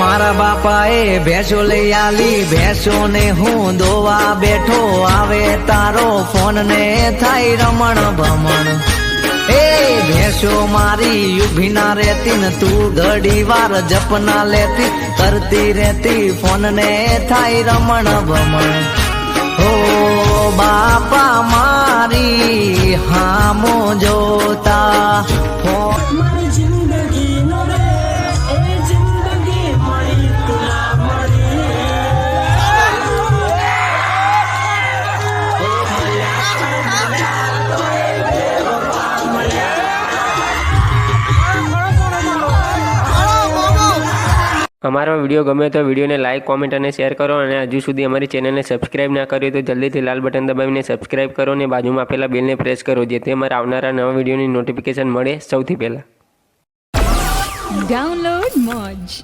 મારા બાપાએ ભેંસો લઈ આલી, ભેંસો ને હું દોવા બેઠો, આવે તારો ફોન ને થાય રમણ ભમણ. એ ભેંસો મારી ઉભી ના રહેતી ને તું ઘડી વાર જપના લેતી, કરતી રહેતી ફોન ને થાય રમણ ભમણ. હો બાપા મારી હામો જોતા ફોન. અમારો વિડીયો ગમે તો વિડીયોને લાઇક, કોમેન્ટ અને શેર કરો. અને હજુ સુધી અમારી ચેનલને સબસ્ક્રાઇબ ના કરી તો જલ્દીથી લાલ બટન દબાવીને સબસ્ક્રાઇબ કરો અને બાજુમાં આપેલા બેલને પ્રેસ કરો, જેથી અમારા આવનારા નવા વિડીયોની નોટિફિકેશન મળે સૌથી પહેલાં. ડાઉનલોડ મોજ.